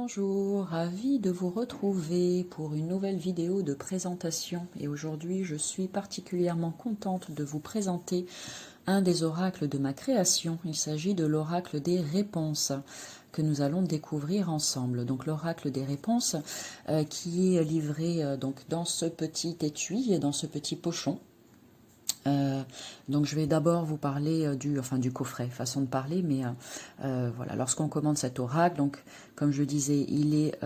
Bonjour, ravi de vous retrouver pour une nouvelle vidéo de présentation et aujourd'hui je suis particulièrement contente de vous présenter un des oracles de ma création. Il s'agit de l'oracle des réponses que nous allons découvrir ensemble. Donc l'oracle des réponses qui est livré donc dans ce petit étui et dans ce petit pochon. Donc je vais d'abord vous parler du coffret, façon de parler, mais voilà, lorsqu'on commande cet oracle, donc comme je disais, il est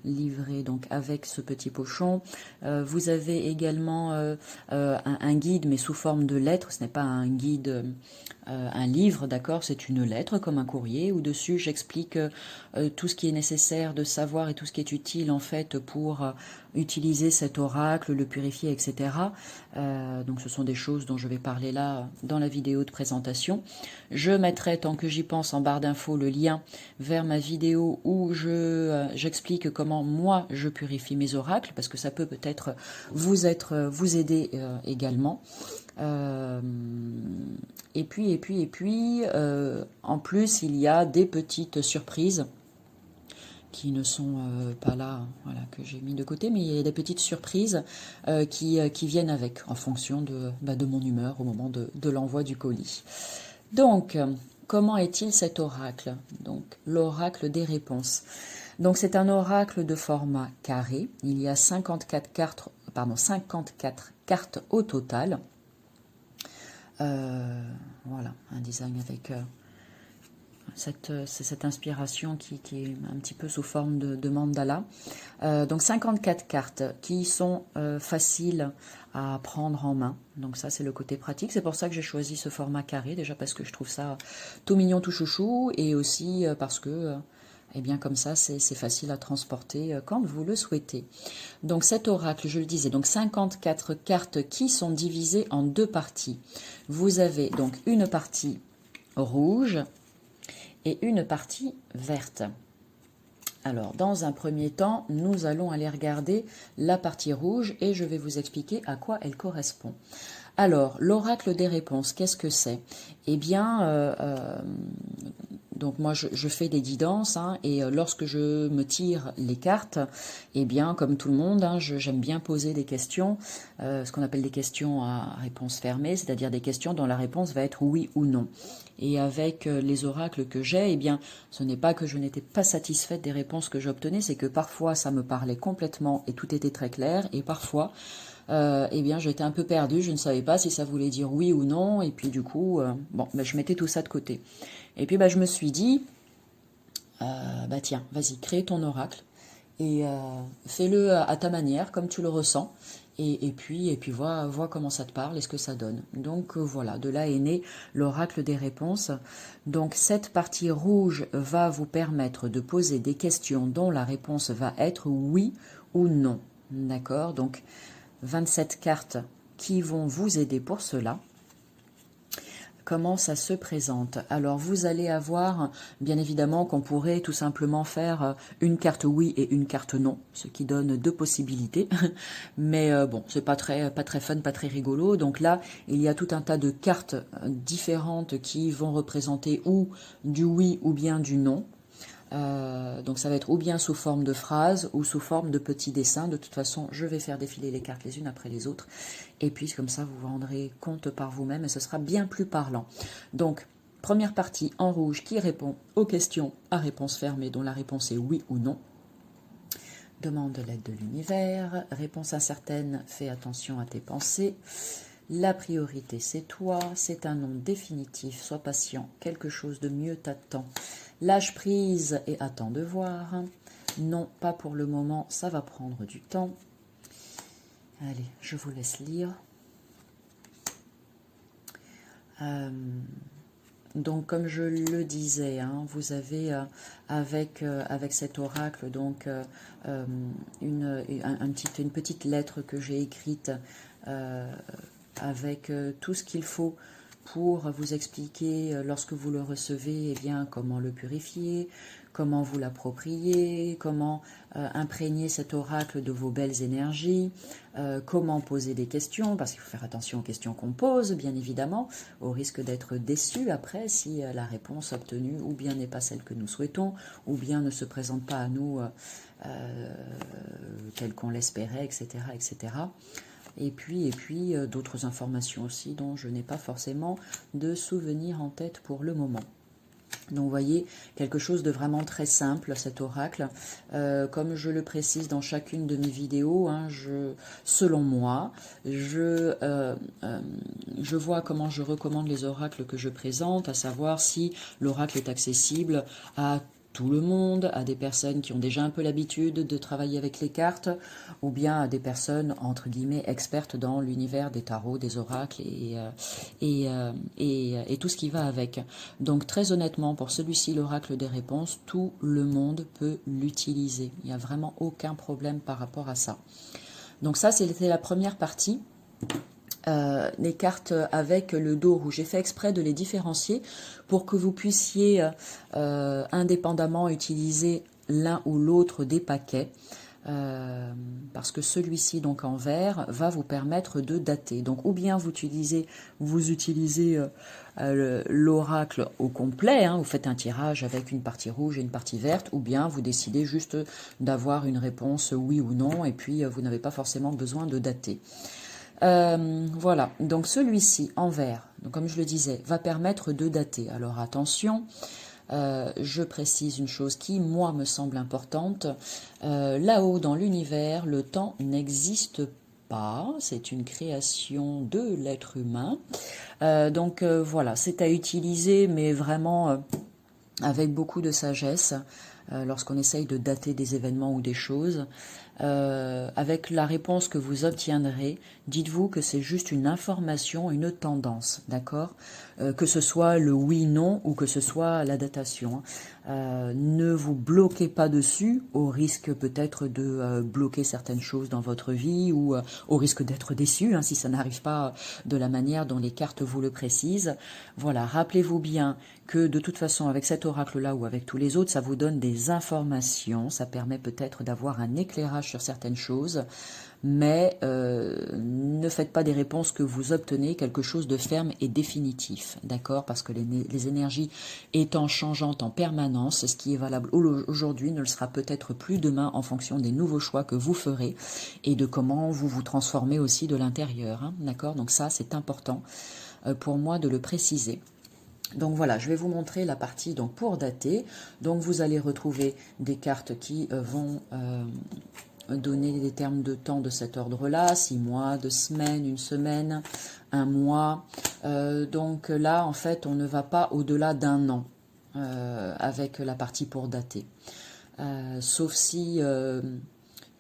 livré donc avec ce petit pochon. Vous avez également un guide, mais sous forme de lettres. Ce n'est pas un guide, un livre, d'accord, c'est une lettre comme un courrier où dessus j'explique tout ce qui est nécessaire de savoir et tout ce qui est utile en fait pour utiliser cet oracle, le purifier, etc. Donc ce sont des choses dont je vais parler là dans la vidéo de présentation. Je mettrai, tant que j'y pense, en barre d'infos le lien vers ma vidéo où j'explique comment moi je purifie mes oracles, parce que ça peut peut-être vous aider également. Et puis, en plus, il y a des petites surprises qui ne sont pas là, voilà, que j'ai mis de côté, mais il y a des petites surprises qui viennent avec, en fonction de mon humeur au moment de l'envoi du colis. Donc, comment est-il cet oracle? Donc, l'oracle des réponses. Donc, c'est un oracle de format carré. Il y a 54 cartes au total. Voilà, un design avec cette inspiration qui est un petit peu sous forme de mandala. Donc 54 cartes qui sont faciles à prendre en main. Donc ça, c'est le côté pratique. C'est pour ça que j'ai choisi ce format carré, déjà parce que je trouve ça tout mignon, tout chouchou, et aussi parce que eh bien, comme ça, c'est facile à transporter quand vous le souhaitez. Donc cet oracle, je le disais, donc 54 cartes qui sont divisées en deux parties. Vous avez donc une partie rouge et une partie verte. Alors, dans un premier temps, nous allons aller regarder la partie rouge et je vais vous expliquer à quoi elle correspond. Alors, l'oracle des réponses, qu'est-ce que c'est? Eh bien, donc moi je fais des guidances et lorsque je me tire les cartes, eh bien comme tout le monde, j'aime bien poser des questions, ce qu'on appelle des questions à réponse fermée, c'est-à-dire des questions dont la réponse va être oui ou non. Et avec les oracles que j'ai, eh bien ce n'est pas que je n'étais pas satisfaite des réponses que j'obtenais, c'est que parfois ça me parlait complètement et tout était très clair, et parfois eh bien j'étais un peu perdue, je ne savais pas si ça voulait dire oui ou non, et puis du coup, je mettais tout ça de côté. Et puis je me suis dit, tiens, vas-y, crée ton oracle et fais-le à ta manière, comme tu le ressens, et puis vois comment ça te parle et ce que ça donne. Donc voilà, de là est né l'oracle des réponses. Donc cette partie rouge va vous permettre de poser des questions dont la réponse va être oui ou non. D'accord? Donc 27 cartes qui vont vous aider pour cela. Comment ça se présente? Alors vous allez avoir, bien évidemment, qu'on pourrait tout simplement faire une carte oui et une carte non, ce qui donne deux possibilités. Mais bon, c'est pas très fun, pas très rigolo. Donc là, il y a tout un tas de cartes différentes qui vont représenter ou du oui ou bien du non. Donc ça va être ou bien sous forme de phrases ou sous forme de petits dessins. De toute façon, je vais faire défiler les cartes les unes après les autres. Et puis comme ça, vous vous rendrez compte par vous-même et ce sera bien plus parlant. Donc, première partie en rouge qui répond aux questions à réponse fermée dont la réponse est oui ou non. Demande de l'aide de l'univers. Réponse incertaine, fais attention à tes pensées. La priorité, c'est toi, c'est un non définitif, sois patient, quelque chose de mieux t'attend. Lâche prise et attends de voir. Non, pas pour le moment, ça va prendre du temps. Allez, je vous laisse lire. Donc, comme je le disais, vous avez avec cet oracle donc une petite lettre que j'ai écrite avec tout ce qu'il faut pour vous expliquer lorsque vous le recevez, eh bien, comment le purifier, comment vous l'approprier, comment imprégner cet oracle de vos belles énergies, comment poser des questions, parce qu'il faut faire attention aux questions qu'on pose, bien évidemment, au risque d'être déçu après si la réponse obtenue ou bien n'est pas celle que nous souhaitons, ou bien ne se présente pas à nous telle qu'on l'espérait, etc., etc. Et puis d'autres informations aussi dont je n'ai pas forcément de souvenirs en tête pour le moment. Donc vous voyez, quelque chose de vraiment très simple, cet oracle. Comme je le précise dans chacune de mes vidéos, hein, selon moi, je vois comment je recommande les oracles que je présente, à savoir si l'oracle est accessible à tout le monde, à des personnes qui ont déjà un peu l'habitude de travailler avec les cartes, ou bien à des personnes, entre guillemets, expertes dans l'univers des tarots, des oracles et tout ce qui va avec. Donc très honnêtement, pour celui-ci, l'oracle des réponses, tout le monde peut l'utiliser. Il n'y a vraiment aucun problème par rapport à ça. Donc ça, c'était la première partie. Les cartes avec le dos rouge. J'ai fait exprès de les différencier pour que vous puissiez indépendamment utiliser l'un ou l'autre des paquets. Parce que celui-ci donc en vert va vous permettre de dater. Donc ou bien vous utilisez l'oracle au complet, hein, vous faites un tirage avec une partie rouge et une partie verte, ou bien vous décidez juste d'avoir une réponse oui ou non, et puis vous n'avez pas forcément besoin de dater. Voilà, donc celui-ci en vert, donc comme je le disais, va permettre de dater. Alors attention, je précise une chose qui, moi, me semble importante. Là-haut dans l'univers, le temps n'existe pas, c'est une création de l'être humain. Donc voilà, c'est à utiliser, mais vraiment avec beaucoup de sagesse, lorsqu'on essaye de dater des événements ou des choses. Avec la réponse que vous obtiendrez, dites-vous que c'est juste une information, une tendance, d'accord, que ce soit le oui-non ou que ce soit la datation. Ne vous bloquez pas dessus, au risque peut-être de bloquer certaines choses dans votre vie ou au risque d'être déçu, hein, si ça n'arrive pas de la manière dont les cartes vous le précisent. Voilà, rappelez-vous bien que de toute façon, avec cet oracle-là ou avec tous les autres, ça vous donne des informations, ça permet peut-être d'avoir un éclairage sur certaines choses, mais ne faites pas des réponses que vous obtenez quelque chose de ferme et définitif, d'accord? Parce que les énergies étant changeantes en permanence, ce qui est valable aujourd'hui ne le sera peut-être plus demain en fonction des nouveaux choix que vous ferez et de comment vous vous transformez aussi de l'intérieur, hein, d'accord? Donc ça, c'est important pour moi de le préciser. Donc voilà, je vais vous montrer la partie donc pour dater. Donc vous allez retrouver des cartes qui vont donner des termes de temps de cet ordre-là, 6 mois, 2 semaines, 1 semaine, 1 mois. Donc là, en fait, on ne va pas au-delà d'1 an avec la partie pour dater. Sauf si...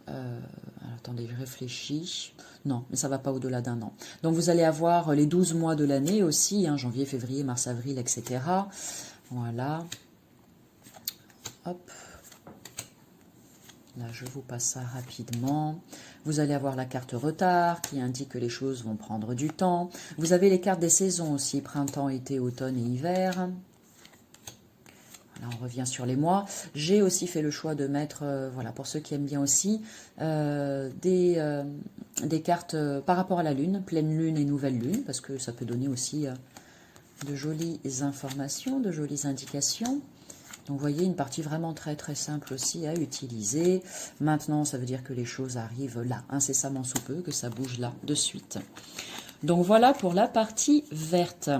attendez, je réfléchis. Non, mais ça ne va pas au-delà d'1 an. Donc vous allez avoir les 12 mois de l'année aussi, hein, janvier, février, mars, avril, etc. Voilà. Hop. Là, je vous passe ça rapidement. Vous allez avoir la carte retard qui indique que les choses vont prendre du temps. Vous avez les cartes des saisons aussi, printemps, été, automne et hiver. Là, on revient sur les mois. J'ai aussi fait le choix de mettre, voilà, pour ceux qui aiment bien aussi, des cartes par rapport à la lune, pleine lune et nouvelle lune, parce que ça peut donner aussi de jolies informations, de jolies indications. Donc vous voyez, une partie vraiment très très simple aussi à utiliser. Maintenant, ça veut dire que les choses arrivent là, incessamment sous peu, que ça bouge là de suite. Donc voilà pour la partie verte.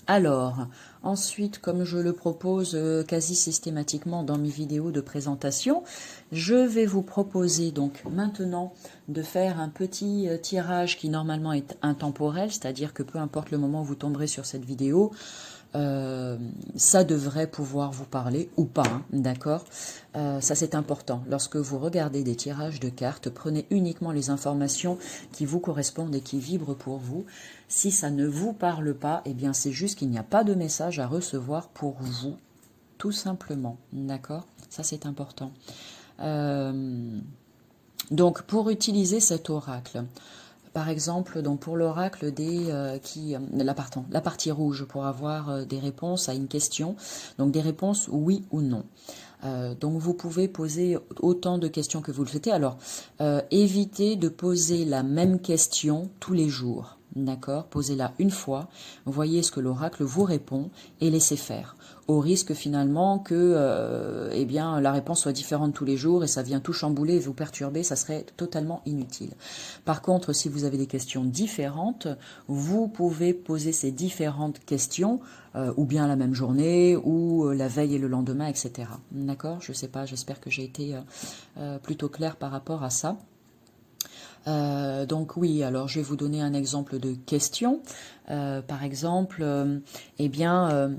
Alors, ensuite, comme je le propose quasi systématiquement dans mes vidéos de présentation, je vais vous proposer donc maintenant de faire un petit tirage qui normalement est intemporel, c'est-à-dire que peu importe le moment où vous tomberez sur cette vidéo, ça devrait pouvoir vous parler ou pas, hein, d'accord? Ça c'est important. Lorsque vous regardez des tirages de cartes, prenez uniquement les informations qui vous correspondent et qui vibrent pour vous. Si ça ne vous parle pas, eh bien c'est juste qu'il n'y a pas de message à recevoir pour vous, tout simplement, d'accord? Ça c'est important. Donc pour utiliser cet oracle, par exemple, donc pour l'oracle la partie rouge pour avoir des réponses à une question, donc des réponses oui ou non. Donc vous pouvez poser autant de questions que vous le souhaitez. Alors, évitez de poser la même question tous les jours. D'accord? Posez-la une fois, voyez ce que l'oracle vous répond et laissez faire. Au risque finalement que eh bien, la réponse soit différente tous les jours et ça vient tout chambouler et vous perturber, ça serait totalement inutile. Par contre, si vous avez des questions différentes, vous pouvez poser ces différentes questions ou bien la même journée, ou la veille et le lendemain, etc. D'accord? Je sais pas, j'espère que j'ai été plutôt claire par rapport à ça. Donc oui, alors je vais vous donner un exemple de question. Par exemple, eh bien,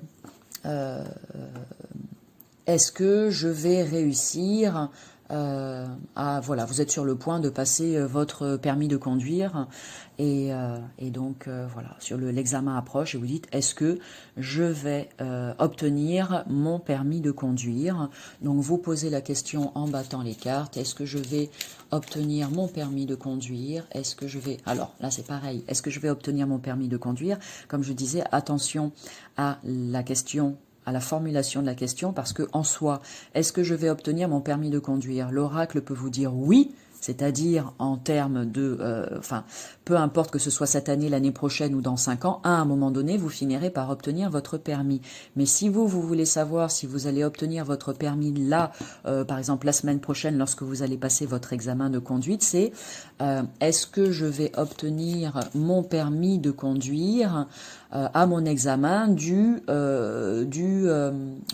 est-ce que je vais réussir voilà, vous êtes sur le point de passer votre permis de conduire et donc voilà, sur l'examen approche et vous dites est-ce que je vais obtenir mon permis de conduire? Donc vous posez la question en battant les cartes, est-ce que je vais obtenir mon permis de conduire? Est-ce que je vais... Alors là c'est pareil, est-ce que je vais obtenir mon permis de conduire? Comme je disais, attention à la question, à la formulation de la question, parce que en soi, est-ce que je vais obtenir mon permis de conduire? L'oracle peut vous dire oui, c'est-à-dire en termes de... peu importe que ce soit cette année, l'année prochaine ou dans 5 ans, à un moment donné, vous finirez par obtenir votre permis. Mais si vous voulez savoir si vous allez obtenir votre permis là, par exemple la semaine prochaine, lorsque vous allez passer votre examen de conduite, c'est est-ce que je vais obtenir mon permis de conduire à mon examen je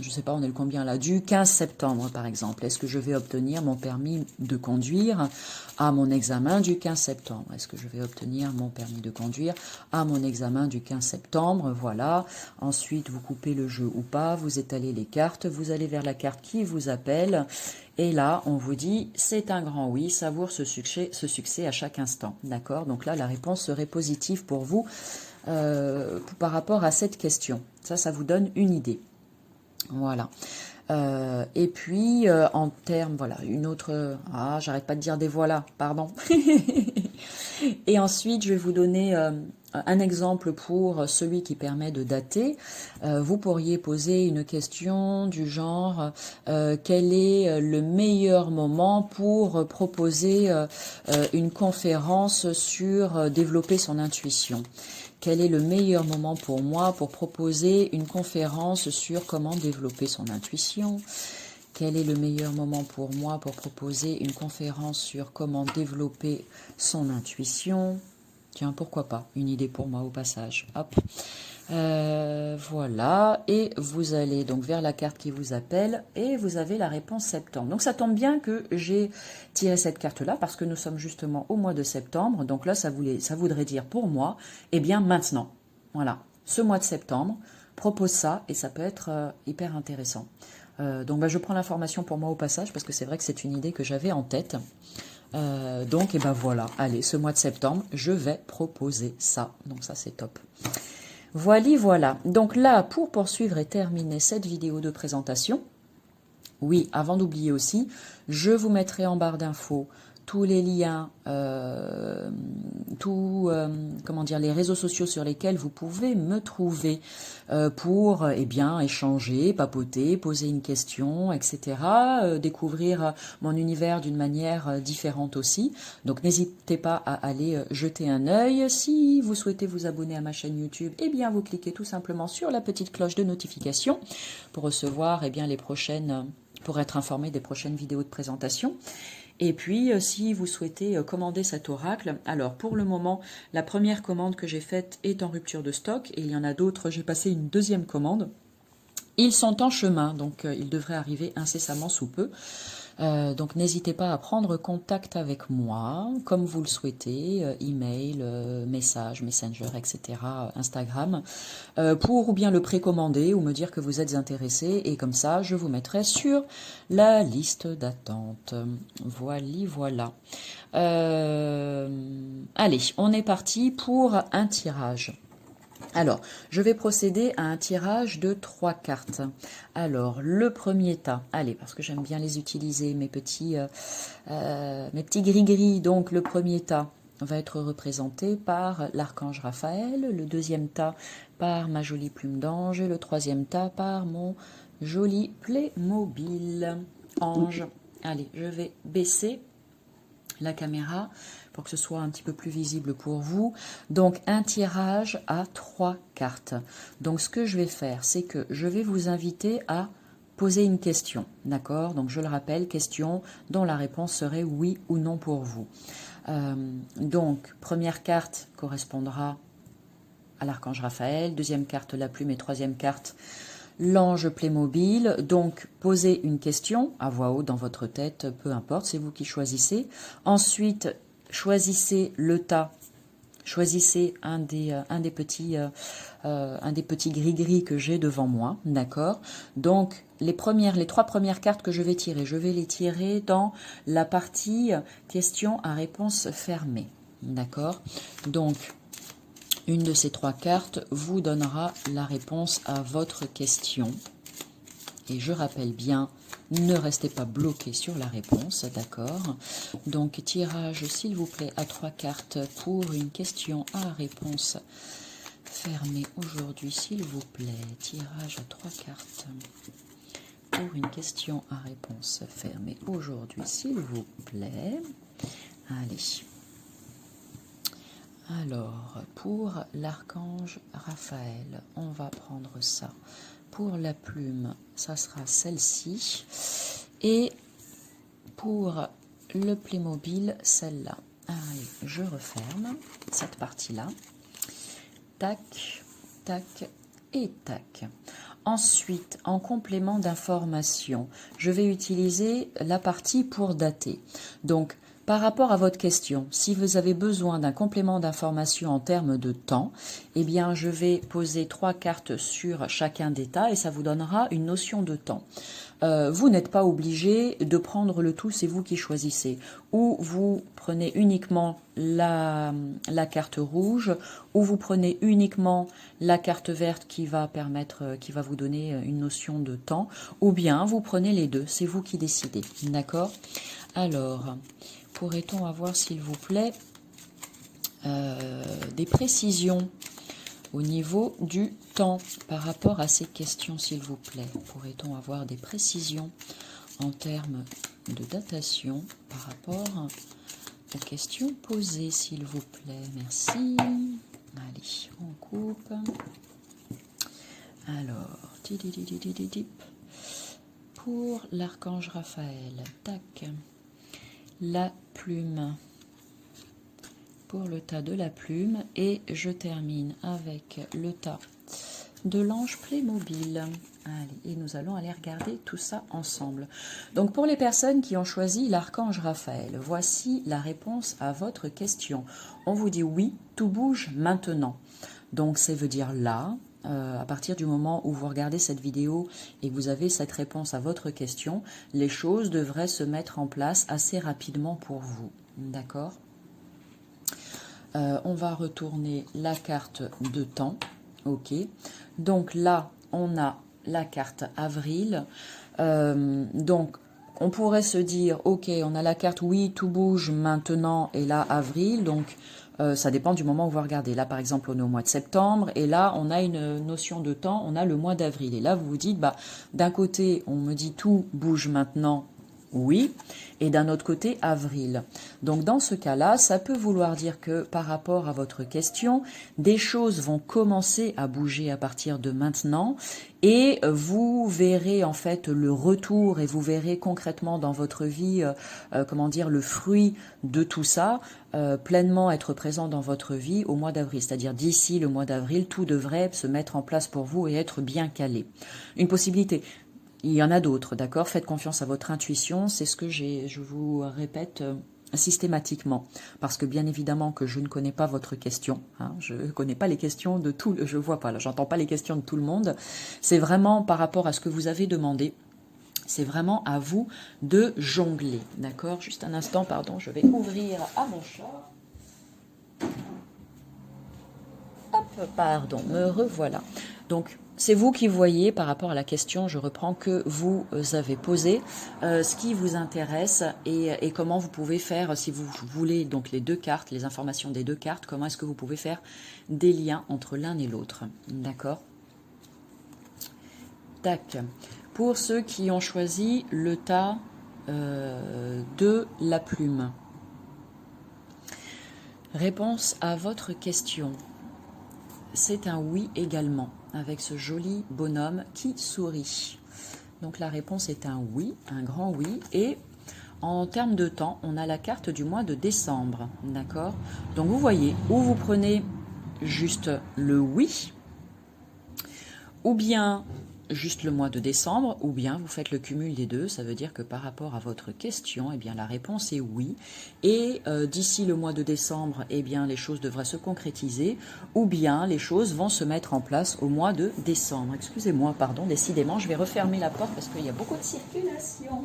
sais pas, on est le combien là, du 15 septembre par exemple. Est-ce que je vais obtenir mon permis de conduire à mon examen du 15 septembre? Est-ce que je vais obtenir mon permis de conduire à mon examen du 15 septembre? Voilà. Ensuite, vous coupez le jeu ou pas, vous étalez les cartes, vous allez vers la carte qui vous appelle. Et là, on vous dit, c'est un grand oui, savoure ce succès à chaque instant. D'accord? Donc là, la réponse serait positive pour vous par rapport à cette question. Ça vous donne une idée. Voilà. Et puis, en termes, voilà, une autre... Ah, j'arrête pas de dire des voilà, pardon. Et ensuite, je vais vous donner un exemple pour celui qui permet de dater. Vous pourriez poser une question du genre quel est le meilleur moment pour proposer une conférence sur développer son intuition? Quel est le meilleur moment pour moi pour proposer une conférence sur comment développer son intuition? Quel est le meilleur moment pour moi pour proposer une conférence sur comment développer son intuition? Tiens, pourquoi pas? Une idée pour moi au passage. Hop. Voilà. Et vous allez donc vers la carte qui vous appelle et vous avez la réponse septembre. Donc ça tombe bien que j'ai tiré cette carte-là parce que nous sommes justement au mois de septembre. Donc là, ça voudrait dire pour moi, eh bien maintenant. Voilà. Ce mois de septembre, propose ça et ça peut être hyper intéressant. Donc je prends l'information pour moi au passage parce que c'est vrai que c'est une idée que j'avais en tête. Donc et ben voilà, allez, ce mois de septembre, je vais proposer ça. Donc ça c'est top. Voilà. Donc là, pour poursuivre et terminer cette vidéo de présentation, oui, avant d'oublier aussi, je vous mettrai en barre d'infos tous les liens, comment dire, les réseaux sociaux sur lesquels vous pouvez me trouver pour eh bien échanger, papoter, poser une question, etc. Découvrir mon univers d'une manière différente aussi. Donc n'hésitez pas à aller jeter un œil. Si vous souhaitez vous abonner à ma chaîne YouTube, eh bien vous cliquez tout simplement sur la petite cloche de notification pour recevoir eh bien les prochaines, pour être informé des prochaines vidéos de présentation. Et puis, si vous souhaitez commander cet oracle, alors pour le moment, la première commande que j'ai faite est en rupture de stock et il y en a d'autres, j'ai passé une deuxième commande. Ils sont en chemin, donc ils devraient arriver incessamment sous peu. Donc n'hésitez pas à prendre contact avec moi, comme vous le souhaitez, email, message, messenger, etc., Instagram, pour ou bien le précommander ou me dire que vous êtes intéressé, et comme ça, je vous mettrai sur la liste d'attente. Voilà. Allez, on est parti pour un tirage. Alors, je vais procéder à un tirage de 3 cartes. Alors, le premier tas, allez, parce que j'aime bien les utiliser, mes petits gris-gris. Donc, le premier tas, va être représenté par l'archange Raphaël, le deuxième tas par ma jolie plume d'ange et le troisième tas par mon joli Playmobil ange. Allez, je vais baisser la caméra pour que ce soit un petit peu plus visible pour vous. Donc un tirage à 3 cartes. Donc ce que je vais faire, c'est que je vais vous inviter à poser une question, d'accord? Donc je le rappelle, question dont la réponse serait oui ou non pour vous. Donc première carte correspondra à l'archange Raphaël, deuxième carte la plume et troisième carte l'ange Playmobil. Donc posez une question à voix haute dans votre tête, peu importe, c'est vous qui choisissez. Ensuite, choisissez le tas. Choisissez un des petits gris-gris que j'ai devant moi, d'accord? Donc, les 3 premières cartes que je vais tirer, je vais les tirer dans la partie question à réponse fermée, d'accord? Donc, une de ces 3 cartes vous donnera la réponse à votre question. Et je rappelle bien, ne restez pas bloqué sur la réponse, d'accord? Donc, tirage, s'il vous plaît, à 3 cartes pour une question à réponse fermée aujourd'hui, s'il vous plaît. Tirage à 3 cartes pour une question à réponse fermée aujourd'hui, s'il vous plaît. Allez. Alors, pour l'archange Raphaël, on va prendre ça. Pour la plume, ça sera celle-ci. Et pour le Playmobil, celle-là. Allez, je referme cette partie-là. Tac, tac et tac. Ensuite, en complément d'information, je vais utiliser la partie pour dater. Donc, par rapport à votre question, si vous avez besoin d'un complément d'information en termes de temps, eh bien, je vais poser 3 cartes sur chacun des tas et ça vous donnera une notion de temps. Vous n'êtes pas obligé de prendre le tout, c'est vous qui choisissez. Ou vous prenez uniquement la carte rouge, ou vous prenez uniquement la carte verte qui va vous donner une notion de temps, ou bien vous prenez les deux, c'est vous qui décidez. D'accord? Alors, pourrait-on avoir, s'il vous plaît, des précisions au niveau du temps par rapport à ces questions, s'il vous plaît? Pourrait-on avoir des précisions en termes de datation par rapport aux questions posées, s'il vous plaît? Merci. Allez, on coupe. Alors, pour l'archange Raphaël, tac, la plume. Pour le tas de la plume et je termine avec le tas de l'ange Playmobil. Allez, et nous allons aller regarder tout ça ensemble. Donc pour les personnes qui ont choisi l'archange Raphaël, voici la réponse à votre question. On vous dit oui, tout bouge maintenant. Donc ça veut dire là, à partir du moment où vous regardez cette vidéo et que vous avez cette réponse à votre question, les choses devraient se mettre en place assez rapidement pour vous. D'accord ? On va retourner la carte de temps. Ok. Donc là, on a la carte avril. Donc, on pourrait se dire, ok, on a la carte oui, tout bouge maintenant, et là, avril. Donc, ça dépend du moment où vous regardez. Là, par exemple, on est au mois de septembre, et là, on a une notion de temps, on a le mois d'avril. Et là, vous vous dites, bah, d'un côté, on me dit tout bouge maintenant, oui, et d'un autre côté, avril. Donc dans ce cas-là, ça peut vouloir dire que par rapport à votre question, des choses vont commencer à bouger à partir de maintenant et vous verrez en fait le retour et vous verrez concrètement dans votre vie, le fruit de tout ça pleinement être présent dans votre vie au mois d'avril. C'est-à-dire d'ici le mois d'avril, tout devrait se mettre en place pour vous et être bien calé. Une possibilité. Il y en a d'autres, d'accord? Faites confiance à votre intuition, c'est ce que je vous répète systématiquement. Parce que bien évidemment que je ne connais pas votre question, hein, je ne connais pas les questions de tout, je vois pas, là, j'entends pas les questions de tout le monde. C'est vraiment par rapport à ce que vous avez demandé. C'est vraiment à vous de jongler, d'accord? Juste un instant, pardon, je vais ouvrir à mon chat. Hop, pardon, me revoilà. Donc, c'est vous qui voyez par rapport à la question, je reprends, que vous avez posée, ce qui vous intéresse et comment vous pouvez faire, si vous voulez, donc les deux cartes, les informations des deux cartes, comment est-ce que vous pouvez faire des liens entre l'un et l'autre. D'accord? Tac. Pour ceux qui ont choisi le tas de la plume. Réponse à votre question. C'est un oui également, avec ce joli bonhomme qui sourit. Donc la réponse est un oui, un grand oui. Et en termes de temps, on a la carte du mois de décembre. D'accord? Donc vous voyez, ou vous prenez juste le oui, ou bien juste le mois de décembre, ou bien vous faites le cumul des deux. Ça veut dire que par rapport à votre question, eh bien, la réponse est oui. Et d'ici le mois de décembre, eh bien, les choses devraient se concrétiser, ou bien les choses vont se mettre en place au mois de décembre. Excusez-moi, pardon, décidément, je vais refermer la porte parce qu'il y a beaucoup de circulation.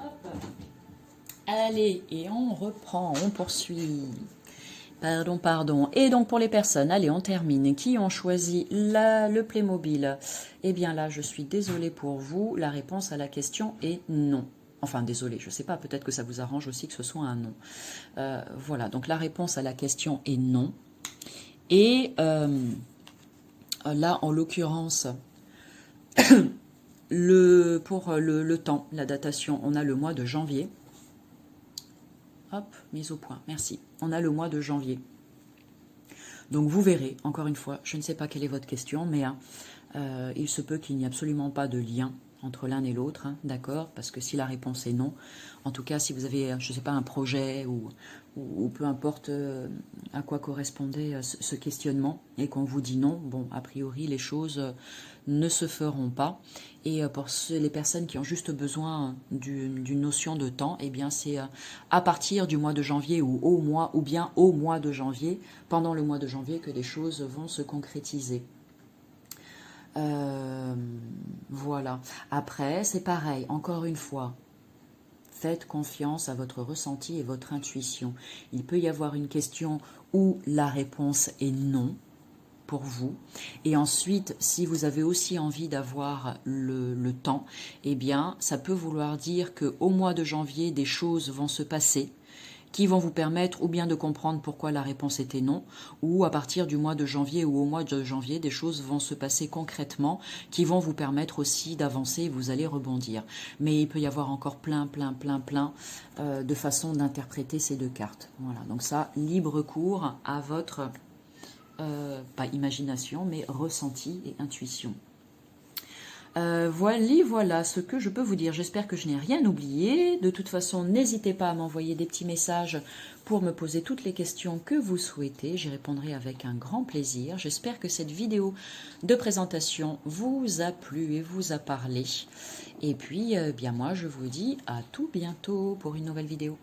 Hop. Allez, et on reprend, on poursuit. Pardon. Et donc pour les personnes, allez, on termine, qui ont choisi le Playmobil, eh bien là, je suis désolée pour vous, la réponse à la question est non. Enfin, désolée, je ne sais pas, peut-être que ça vous arrange aussi que ce soit un non. Voilà, donc la réponse à la question est non. Et là, en l'occurrence, pour le temps, la datation, on a le mois de janvier. Hop, mise au point, merci. On a le mois de janvier. Donc vous verrez, encore une fois, je ne sais pas quelle est votre question, mais il se peut qu'il n'y ait absolument pas de lien entre l'un et l'autre, hein, d'accord? Parce que si la réponse est non, en tout cas si vous avez, je ne sais pas, un projet ou peu importe à quoi correspondait ce questionnement et qu'on vous dit non, bon, a priori les choses ne se feront pas. Et pour les personnes qui ont juste besoin d'une notion de temps, eh bien c'est à partir du mois de janvier ou bien au mois de janvier, pendant le mois de janvier, que les choses vont se concrétiser. Voilà. Après, c'est pareil, encore une fois, faites confiance à votre ressenti et votre intuition. Il peut y avoir une question où la réponse est non pour vous. Et ensuite, si vous avez aussi envie d'avoir le temps, eh bien, ça peut vouloir dire qu'au mois de janvier, des choses vont se passer qui vont vous permettre ou bien de comprendre pourquoi la réponse était non, ou à partir du mois de janvier ou au mois de janvier, des choses vont se passer concrètement qui vont vous permettre aussi d'avancer et vous allez rebondir. Mais il peut y avoir encore plein de façons d'interpréter ces deux cartes. Voilà, donc ça, libre cours à votre, pas imagination, mais ressenti et intuition. Voilà ce que je peux vous dire. J'espère que je n'ai rien oublié. De toute façon, n'hésitez pas à m'envoyer des petits messages pour me poser toutes les questions que vous souhaitez. J'y répondrai avec un grand plaisir. J'espère que cette vidéo de présentation vous a plu et vous a parlé. Et puis, bien moi, je vous dis à tout bientôt pour une nouvelle vidéo.